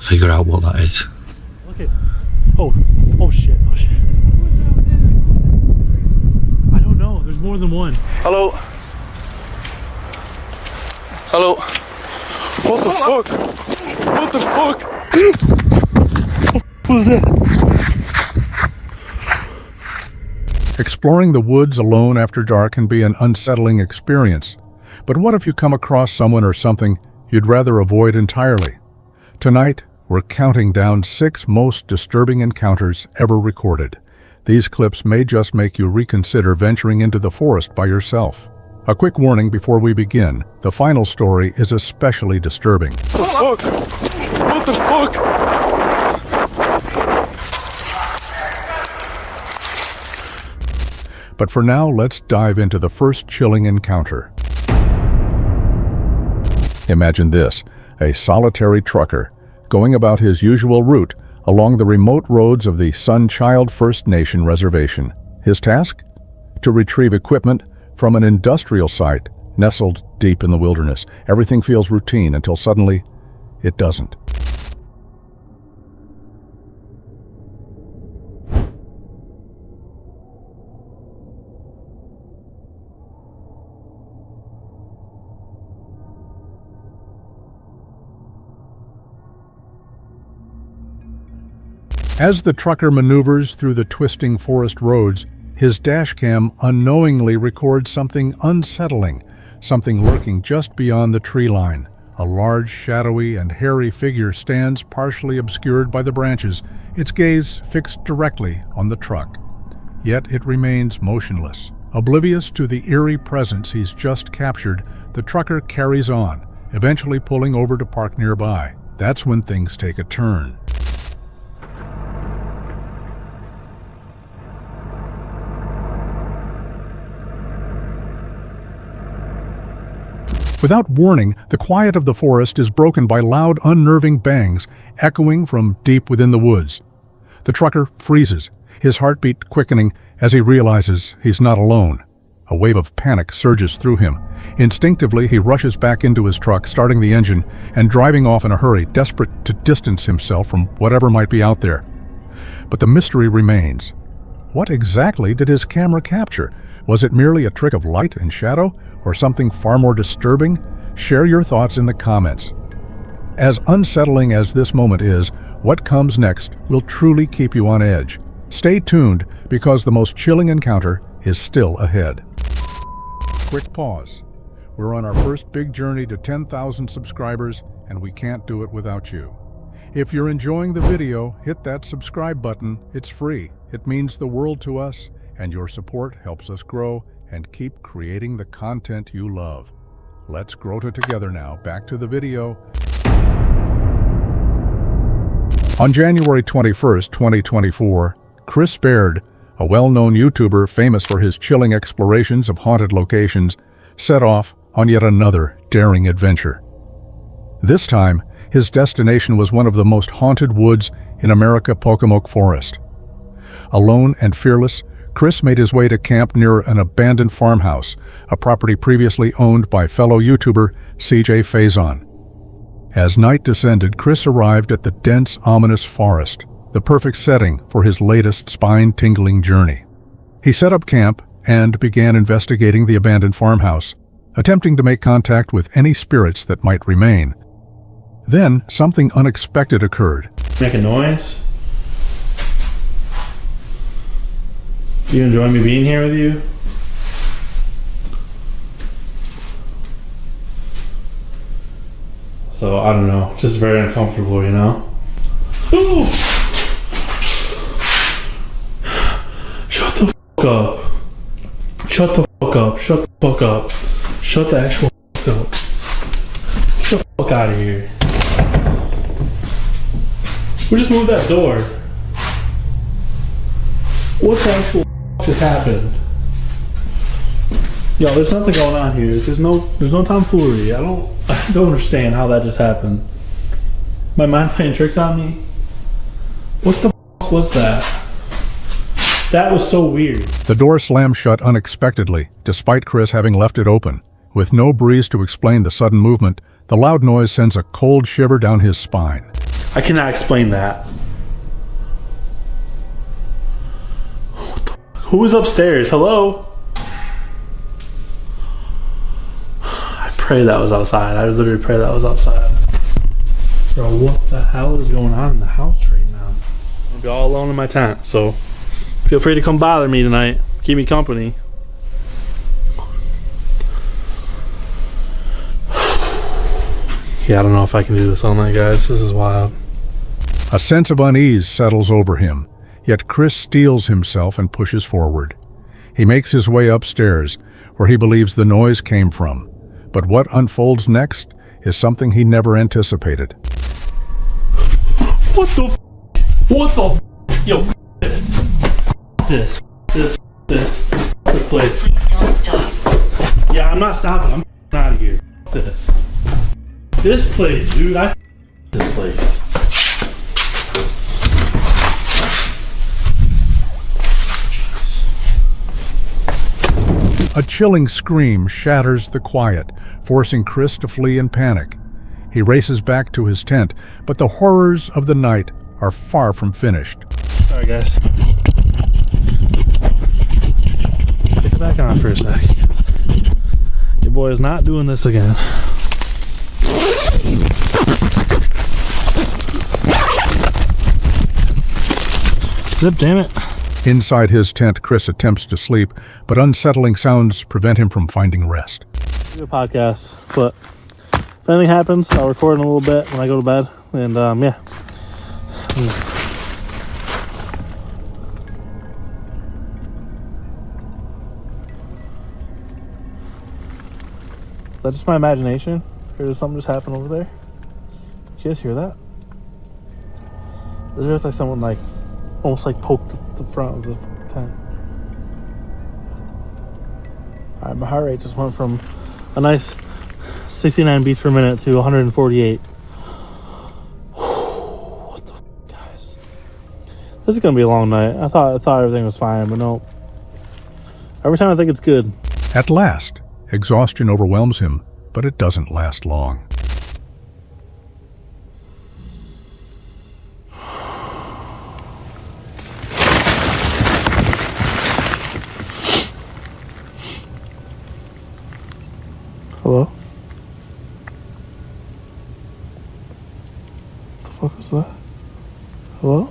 figure out what that is. Okay. Oh shit. I don't know. There's more than one. Hello. Hello. What the fuck? What the fuck? What was that? Exploring the woods alone after dark can be an unsettling experience. But what if you come across someone or something you'd rather avoid entirely? Tonight, we're counting down 6 most disturbing encounters ever recorded. These clips may just make you reconsider venturing into the forest by yourself. A quick warning before we begin, the final story is especially disturbing. What the fuck? What the fuck? But for now, let's dive into the first chilling encounter. Imagine this, a solitary trucker going about his usual route along the remote roads of the Sunchild First Nation Reservation. His task? To retrieve equipment from an industrial site nestled deep in the wilderness. Everything feels routine until suddenly it doesn't. As the trucker maneuvers through the twisting forest roads, his dashcam unknowingly records something unsettling, something lurking just beyond the tree line. A large, shadowy, and hairy figure stands partially obscured by the branches, its gaze fixed directly on the truck. Yet it remains motionless. Oblivious to the eerie presence he's just captured, the trucker carries on, eventually pulling over to park nearby. That's when things take a turn. Without warning, the quiet of the forest is broken by loud, unnerving bangs echoing from deep within the woods. The trucker freezes, his heartbeat quickening as he realizes he's not alone. A wave of panic surges through him. Instinctively, he rushes back into his truck, starting the engine and driving off in a hurry, desperate to distance himself from whatever might be out there. But the mystery remains. What exactly did his camera capture? Was it merely a trick of light and shadow, or something far more disturbing? Share your thoughts in the comments. As unsettling as this moment is, what comes next will truly keep you on edge. Stay tuned, because the most chilling encounter is still ahead. Quick pause. We're on our first big journey to 10,000 subscribers, and we can't do it without you. If you're enjoying the video, hit that subscribe button. It's free. It means the world to us, and your support helps us grow and keep creating the content you love. Let's grow together now. Back to the video. On January 21st, 2024, Chris Baird, a well-known YouTuber famous for his chilling explorations of haunted locations, set off on yet another daring adventure. This time, his destination was one of the most haunted woods in America, Pocomoke Forest. Alone and fearless, Chris made his way to camp near an abandoned farmhouse, a property previously owned by fellow YouTuber CJ Faison. As night descended, Chris arrived at the dense, ominous forest, the perfect setting for his latest spine-tingling journey. He set up camp and began investigating the abandoned farmhouse, attempting to make contact with any spirits that might remain. Then, something unexpected occurred. Make a noise? Do you enjoy me being here with you? So, I don't know, just very uncomfortable, you know? Ooh! Shut the fuck up. Shut the fuck up. Shut the fuck up. Shut the actual fuck up. Get the fuck out of here. We just moved that door. What the actual just happened? Yo, there's nothing going on here. There's no tomfoolery. I don't understand how that just happened. My mind playing tricks on me? What the f was that? That was so weird. The door slammed shut unexpectedly, despite Chris having left it open. With no breeze to explain the sudden movement, the loud noise sends a cold shiver down his spine. I cannot explain that. Who is upstairs? Hello? I pray that was outside. I literally pray that was outside. Bro, what the hell is going on in the house right now? I'm gonna be all alone in my tent, so feel free to come bother me tonight. Keep me company. Yeah, I don't know if I can do this all night, guys. This is wild. A sense of unease settles over him, yet Chris steels himself and pushes forward. He makes his way upstairs, where he believes the noise came from. But what unfolds next is something he never anticipated. What the f***? What the f***? Yo, f*** this. This place. Please don't stop. Yeah, I'm not stopping. I'm out of here. F*** this place, dude. I f*** this place. A chilling scream shatters the quiet, forcing Chris to flee in panic. He races back to his tent, but the horrors of the night are far from finished. Sorry, guys. Take it back on for a sec. Your boy is not doing this again. Zip, damn it. Inside his tent, Chris attempts to sleep, but unsettling sounds prevent him from finding rest. Do a podcast, but if anything happens, I'll record in a little bit when I go to bed. And yeah. Is that just my imagination? Or did something just happen over there? Did you guys hear that? Is there like someone like almost like poked the front of the tent? Alright, my heart rate just went from a nice 69 beats per minute to 148. What the f, guys? This is gonna be a long night. I thought everything was fine, but no. Every time I think it's good. At last, exhaustion overwhelms him, but it doesn't last long. Hello? What the fuck was that? Hello?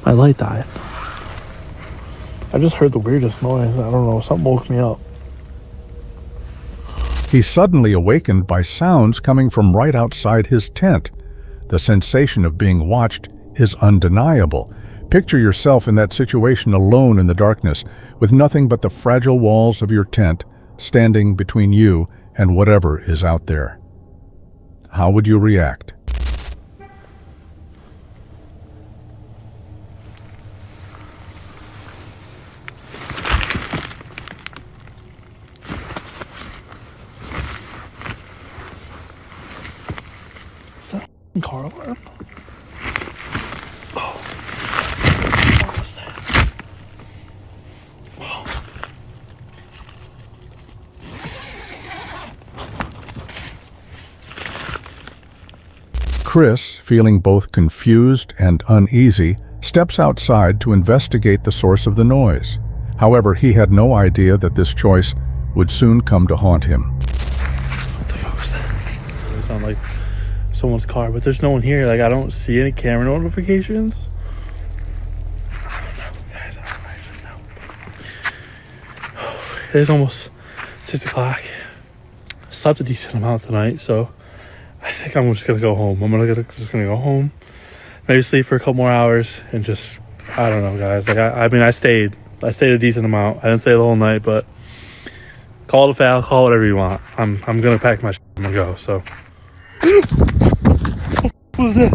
My light died. I just heard the weirdest noise. I don't know. Something woke me up. He's suddenly awakened by sounds coming from right outside his tent. The sensation of being watched is undeniable. Picture yourself in that situation alone in the darkness, with nothing but the fragile walls of your tent standing between you and whatever is out there. How would you react? Is that a car alarm? Oh. What was that? Whoa. Chris, feeling both confused and uneasy, steps outside to investigate the source of the noise. However, he had no idea that this choice would soon come to haunt him. What the fuck was that? It sounded like someone's car, but there's no one here. Like, I don't see any camera notifications. I don't know, guys. I don't actually know. It is almost 6 o'clock. I slept a decent amount tonight, so I think I'm just gonna go home. Just gonna go home, maybe sleep for a couple more hours, and just, I don't know, guys. Like, I mean, I stayed a decent amount. I didn't stay the whole night, but call it a foul, call it whatever you want. I'm gonna pack my shit. I'm gonna go. So, what was that?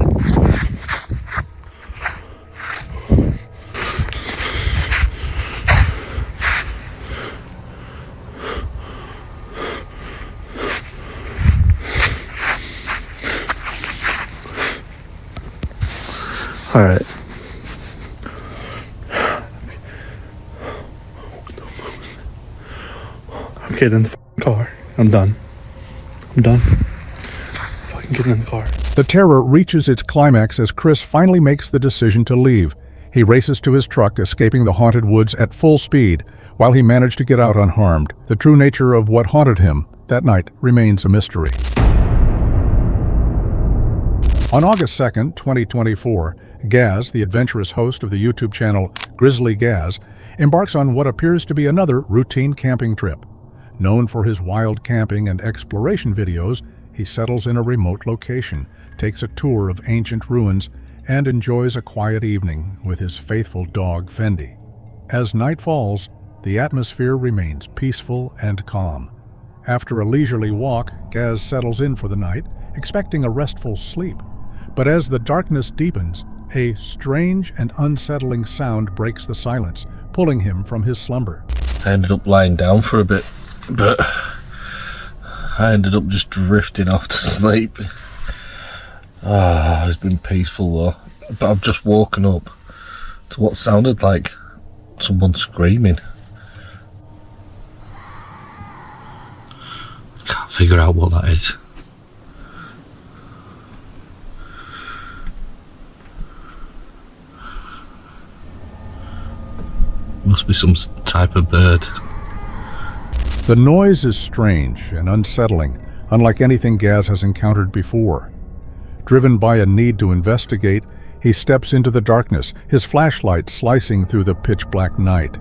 All right. I'm getting in the car. I'm done. getting in the car. The terror reaches its climax as Chris finally makes the decision to leave. He races to his truck, escaping the haunted woods at full speed. While he managed to get out unharmed, the true nature of what haunted him that night remains a mystery. On August 2nd, 2024, Gaz, the adventurous host of the YouTube channel Grizzly Gaz, embarks on what appears to be another routine camping trip. Known for his wild camping and exploration videos, he settles in a remote location, takes a tour of ancient ruins, and enjoys a quiet evening with his faithful dog Fendi. As night falls, the atmosphere remains peaceful and calm. After a leisurely walk, Gaz settles in for the night, expecting a restful sleep. But as the darkness deepens, a strange and unsettling sound breaks the silence, pulling him from his slumber. I ended up lying down for a bit, but I ended up just drifting off to sleep. It's been peaceful though, but I've just woken up to what sounded like someone screaming. Can't figure out what that is. Must be some type of bird. The noise is strange and unsettling, unlike anything Gaz has encountered before. Driven by a need to investigate, he steps into the darkness, his flashlight slicing through the pitch-black night.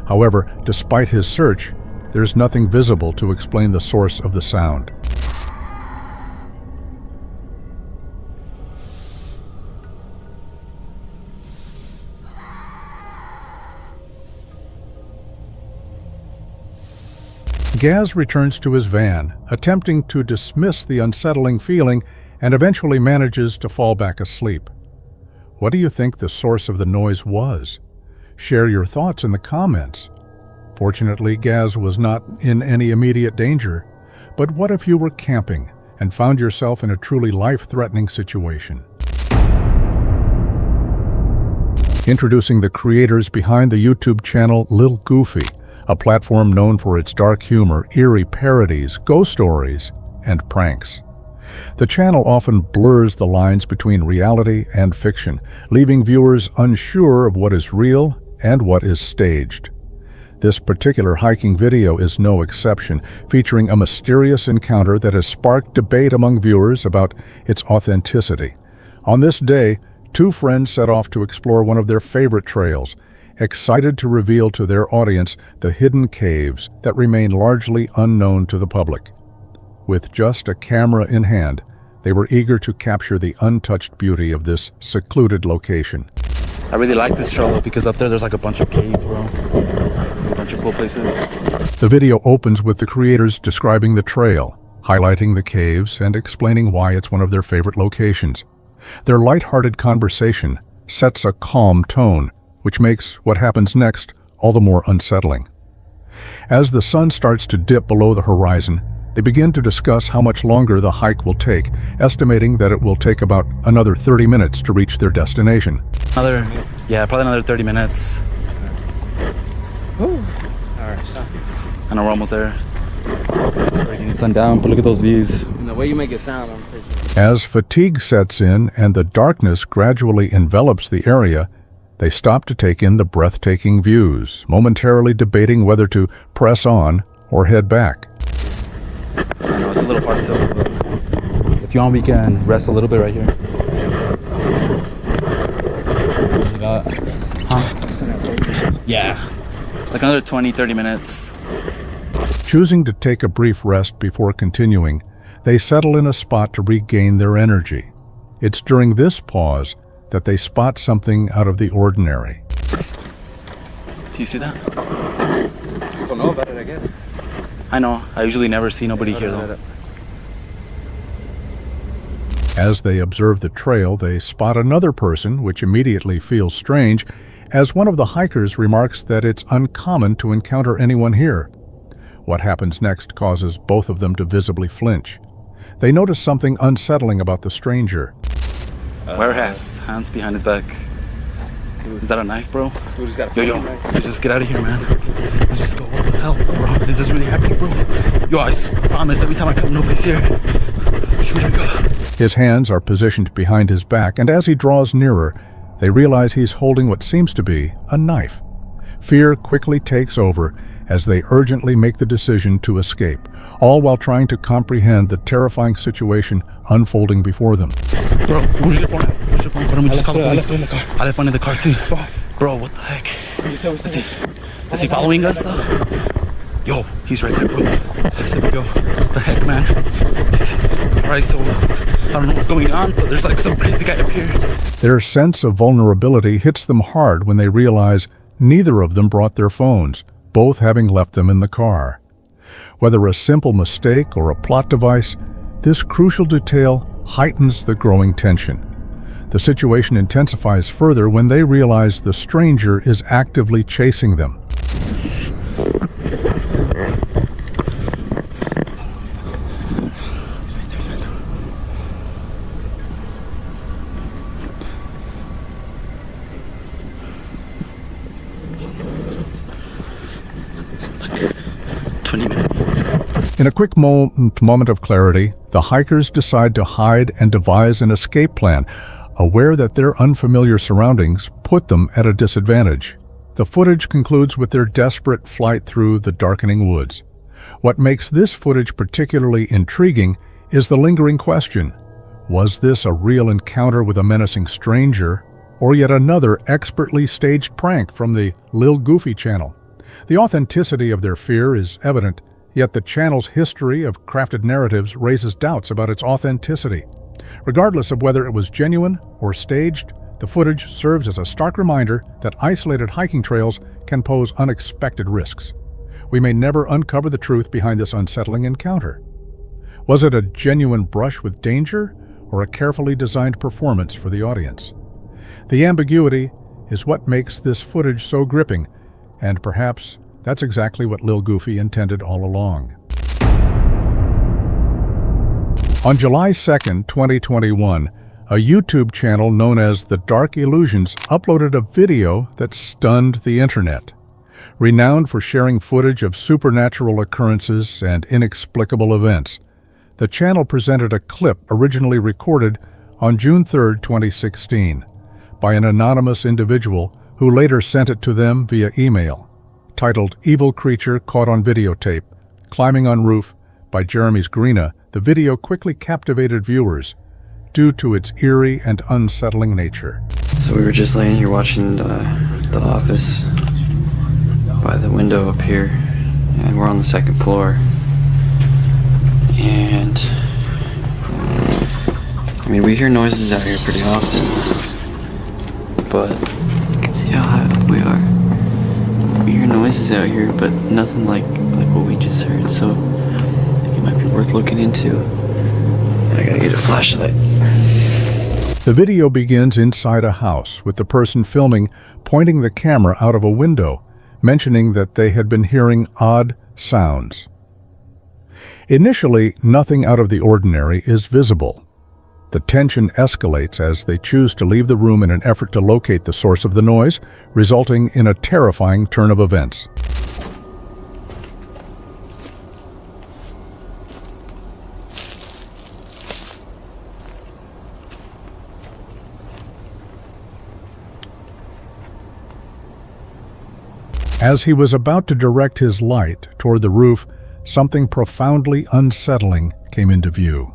However, despite his search, there's nothing visible to explain the source of the sound. Gaz returns to his van, attempting to dismiss the unsettling feeling, and eventually manages to fall back asleep. What do you think the source of the noise was? Share your thoughts in the comments. Fortunately, Gaz was not in any immediate danger, but what if you were camping and found yourself in a truly life-threatening situation? Introducing the creators behind the YouTube channel Lil Goofy, a platform known for its dark humor, eerie parodies, ghost stories, and pranks. The channel often blurs the lines between reality and fiction, leaving viewers unsure of what is real and what is staged. This particular hiking video is no exception, featuring a mysterious encounter that has sparked debate among viewers about its authenticity. On this day, two friends set off to explore one of their favorite trails, excited to reveal to their audience the hidden caves that remain largely unknown to the public. With just a camera in hand, they were eager to capture the untouched beauty of this secluded location. I really like this trail though, because up there's like a bunch of caves, bro. It's a bunch of cool places. The video opens with the creators describing the trail, highlighting the caves and explaining why it's one of their favorite locations. Their lighthearted conversation sets a calm tone, which makes what happens next all the more unsettling. As the sun starts to dip below the horizon, they begin to discuss how much longer the hike will take, estimating that it will take about another 30 minutes to reach their destination. Probably another 30 minutes. Ooh. Alright, stop. I know we're almost there. Starting getting sun down, but look at those views. And the way you make it sound, I'm pretty sure. As fatigue sets in and the darkness gradually envelops the area, they stop to take in the breathtaking views, momentarily debating whether to press on or head back. I know it's a little hard to, but if you want, we can rest a little bit right here. Yeah, like another 20-30 minutes. Choosing to take a brief rest before continuing, they settle in a spot to regain their energy. It's during this pause that they spot something out of the ordinary. Do you see that? I don't know about it, I guess. I know. I usually never see nobody here though. As they observe the trail, they spot another person, which immediately feels strange, as one of the hikers remarks that it's uncommon to encounter anyone here. What happens next causes both of them to visibly flinch. They notice something unsettling about the stranger. Where has hands behind his back? Is that a knife, bro? Dude, he's got Yo, just get out of here, man. Let's just go. What the hell, bro? Is this really happening, bro? Yo, I promise, every time I come, nobody's here. Should we go? His hands are positioned behind his back, and as he draws nearer, they realize he's holding what seems to be a knife. Fear quickly takes over as they urgently make the decision to escape, all while trying to comprehend the terrifying situation unfolding before them. Bro, where's your phone at? Where's your phone? Why don't we just call the police? I left it in the car. I left mine in the car too. Bro, what the heck? Is he following us though? Yo, he's right there, bro. I said we go. What the heck, man? Alright, so I don't know what's going on, but there's like some crazy guy up here. Their sense of vulnerability hits them hard when they realize neither of them brought their phones, both having left them in the car. Whether a simple mistake or a plot device, this crucial detail heightens the growing tension. The situation intensifies further when they realize the stranger is actively chasing them. In a quick moment of clarity, the hikers decide to hide and devise an escape plan, aware that their unfamiliar surroundings put them at a disadvantage. The footage concludes with their desperate flight through the darkening woods. What makes this footage particularly intriguing is the lingering question: was this a real encounter with a menacing stranger, or yet another expertly staged prank from the Lil Goofy channel? The authenticity of their fear is evident, yet the channel's history of crafted narratives raises doubts about its authenticity. Regardless of whether it was genuine or staged, the footage serves as a stark reminder that isolated hiking trails can pose unexpected risks. We may never uncover the truth behind this unsettling encounter. Was it a genuine brush with danger, or a carefully designed performance for the audience? The ambiguity is what makes this footage so gripping, and perhaps that's exactly what Lil Goofy intended all along. On July 2nd, 2021, a YouTube channel known as The Dark Illusions uploaded a video that stunned the internet. Renowned for sharing footage of supernatural occurrences and inexplicable events, the channel presented a clip originally recorded on June 3, 2016, by an anonymous individual who later sent it to them via email. Titled "Evil Creature Caught on Videotape, Climbing on Roof" by Jeremy's Greena, the video quickly captivated viewers due to its eerie and unsettling nature. So we were just laying here watching the office by the window up here, and we're on the second floor. And I mean, we hear noises out here pretty often, but you can see how high up we are. We hear noises out here, but nothing like what we just heard, so I think it might be worth looking into. I gotta get a flashlight. The video begins inside a house, with the person filming pointing the camera out of a window, mentioning that they had been hearing odd sounds. Initially, nothing out of the ordinary is visible. The tension escalates as they choose to leave the room in an effort to locate the source of the noise, resulting in a terrifying turn of events. As he was about to direct his light toward the roof, something profoundly unsettling came into view.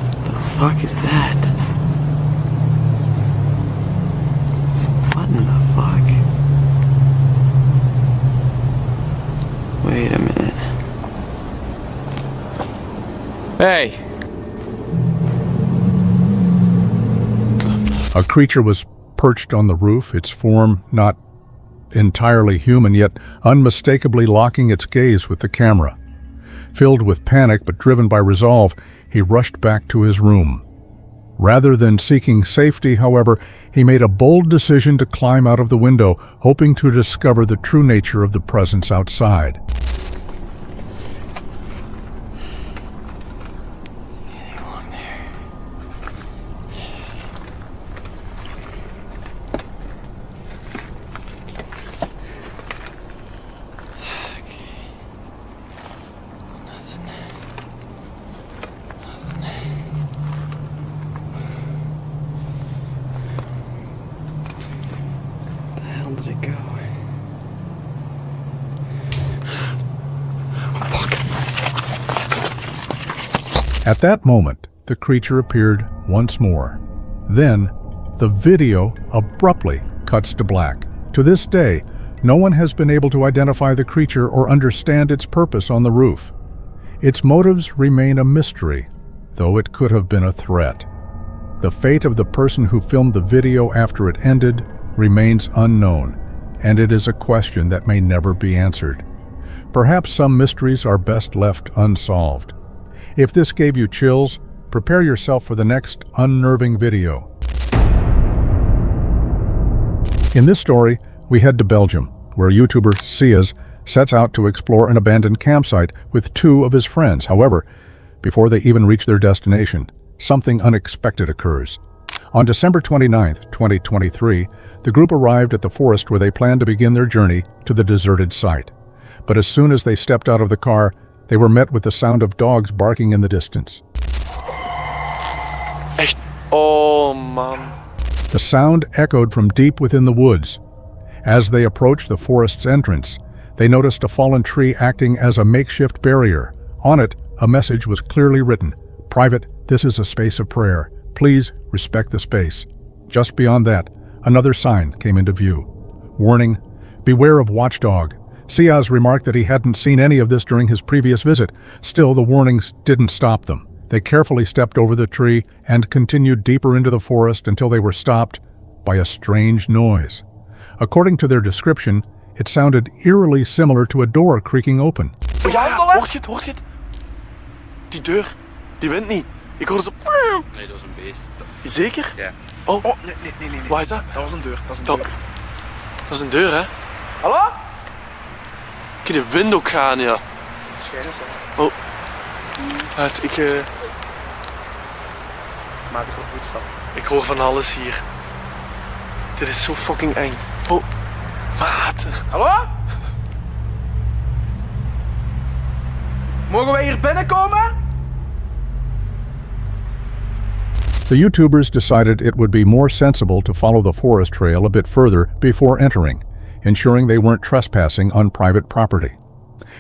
What the fuck is that? What in the fuck? Wait a minute. Hey! A creature was perched on the roof, its form not entirely human, yet unmistakably locking its gaze with the camera. Filled with panic but driven by resolve, he rushed back to his room. Rather than seeking safety, however, he made a bold decision to climb out of the window, hoping to discover the true nature of the presence outside. At that moment, the creature appeared once more. Then, the video abruptly cuts to black. To this day, no one has been able to identify the creature or understand its purpose on the roof. Its motives remain a mystery, though it could have been a threat. The fate of the person who filmed the video after it ended remains unknown, and it is a question that may never be answered. Perhaps some mysteries are best left unsolved. If this gave you chills, prepare yourself for the next unnerving video. In this story, we head to Belgium, where YouTuber Sias sets out to explore an abandoned campsite with 2 of his friends. However, before they even reach their destination, something unexpected occurs. On December 29, 2023, the group arrived at the forest where they planned to begin their journey to the deserted site. But as soon as they stepped out of the car, they were met with the sound of dogs barking in the distance. Echt? Oh, man. The sound echoed from deep within the woods. As they approached the forest's entrance, they noticed a fallen tree acting as a makeshift barrier. On it, a message was clearly written: "Private, this is a space of prayer. Please respect the space." Just beyond that, another sign came into view. Warning: beware of watchdog. Sias remarked that he hadn't seen any of this during his previous visit. Still, the warnings didn't stop them. They carefully stepped over the tree and continued deeper into the forest until they were stopped by a strange noise. According to their description, it sounded eerily similar to a door creaking open. Oh, ja, hoort je het, hoort je het? Die deur, die wint niet. Ik hoor zo... Nee, dat is een beest. Zeker? Ja. Oh, Nee. waar is dat? Dat was een deur. Dat is een deur, hè? Hallo? Ik kan de wind ook gaan, ja. Scariest, Oh. Maak ik een voetstap. Ik hoor van alles hier. Dit is zo fucking eng. Oh, maat. Hallo? Mogen wij hier binnenkomen? The YouTubers decided it would be more sensible to follow the forest trail a bit further before entering, ensuring they weren't trespassing on private property.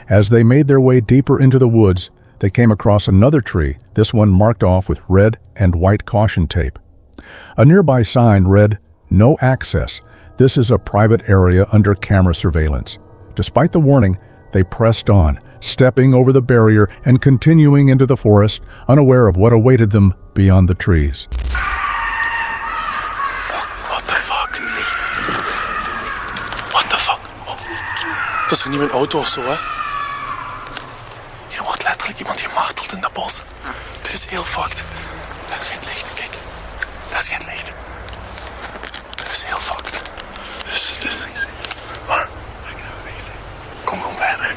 As they made their way deeper into the woods, they came across another tree, this one marked off with red and white caution tape. A nearby sign read, "No access. This is a private area under camera surveillance." Despite the warning, they pressed on, stepping over the barrier and continuing into the forest, unaware of what awaited them beyond the trees. What the fuck? What the fuck? Oh. Dat is toch niet mijn auto of zo, hè? Hier wordt letterlijk iemand gemarteld in dat bos. Dit is heel fucked. Dat is geen licht, kijk. Dat is geen licht. Dit is heel fucked. Dus waar? Kom gewoon verder.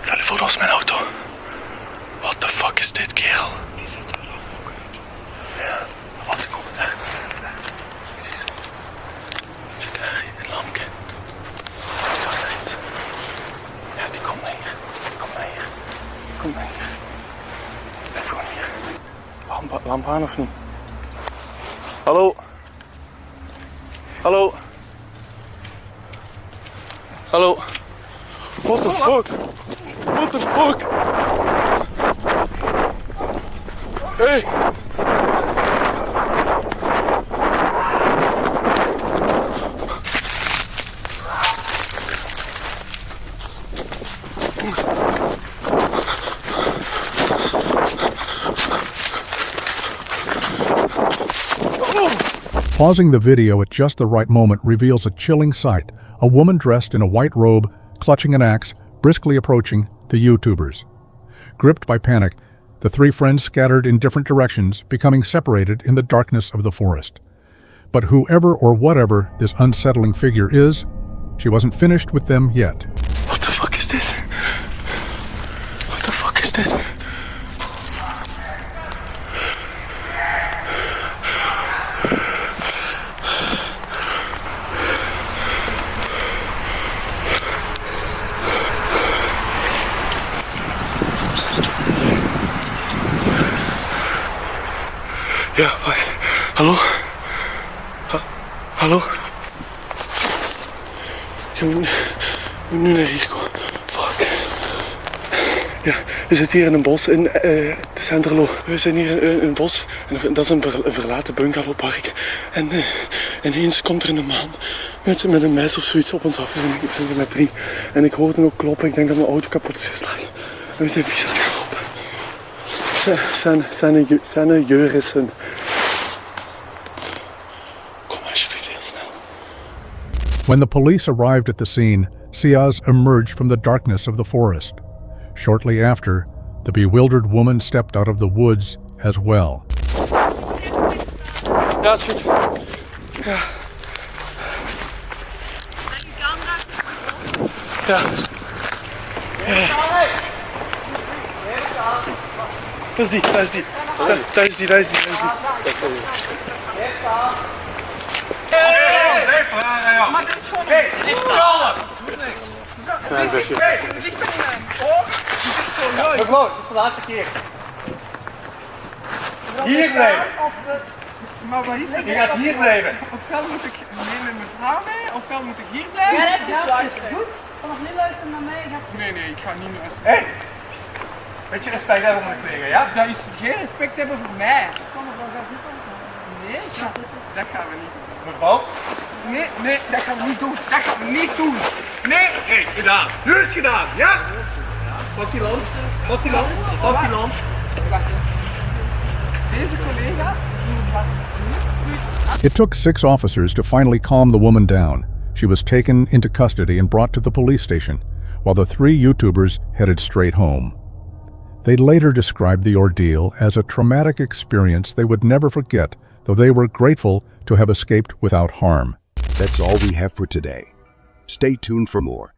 Stel je voor, dat was mijn auto. What the fuck is dit, kerel? Die zit er ook uit. Ja, wat komt daar? Ik zie ze. Het zit daar in een lampje. Ik zag er iets. Ja, die komt naar hier. Kom naar hier. Kom naar hier. Blijf gewoon hier. Lamp aan of niet? Hallo? Hallo? Hallo? What the fuck? What the fuck? Hey! Pausing the video at just the right moment reveals a chilling sight: a woman dressed in a white robe, clutching an axe, briskly approaching the YouTubers. Gripped by panic, the 3 friends scattered in different directions, becoming separated in the darkness of the forest. But whoever or whatever this unsettling figure is, she wasn't finished with them yet. What the fuck is dit? What the fuck is dit? Ja, wacht. Hallo? Hallo? Je moet nu naar hier komen. Fuck. Ja, we zitten hier in een bos in Centerlo. We zijn hier in een bos en dat is een verlaten bungalowpark. En ineens komt er een man met een mes of zoiets op ons af. We zijn er met 3. En ik hoorde ook kloppen. Ik denk dat mijn auto kapot is geslagen. En we zijn vies aan het gelopen. Zijn jurissen. Kom alsjeblieft heel snel. When the police arrived at the scene, Siaz emerged from the darkness of the forest. Shortly after, the bewildered woman stepped out of the woods as well. Ja, is goed. Ja. Ja. Dat is die. Dat is die. Maar dit is gewoon een... Niet knallen! Ja, ik ben hier. Mevrouw, dit is de laatste keer. Hier blijven. Maar wat is het? Je gaat hier blijven. Ofwel moet ik nemen mevrouw mee, ofwel moet ik hier blijven. Ja, dat is luisteren. Goed? Vanaf nu luisteren naar mij. Nee, ik ga niet luisteren. Hé! Beetje respect hebben voor de collega, ja? Dat is geen respect hebben voor mij. Nee, dat gaan we niet doen. Mevrouw? Nee, dat gaan we niet doen. Dat gaan we niet doen. Nee! Hé, gedaan. Nu is het gedaan, ja? Pak die land. Deze collega, It took 6 officers to finally calm the woman down. She was taken into custody and brought to the police station, while the 3 YouTubers headed straight home. They later described the ordeal as a traumatic experience they would never forget, though they were grateful to have escaped without harm. That's all we have for today. Stay tuned for more.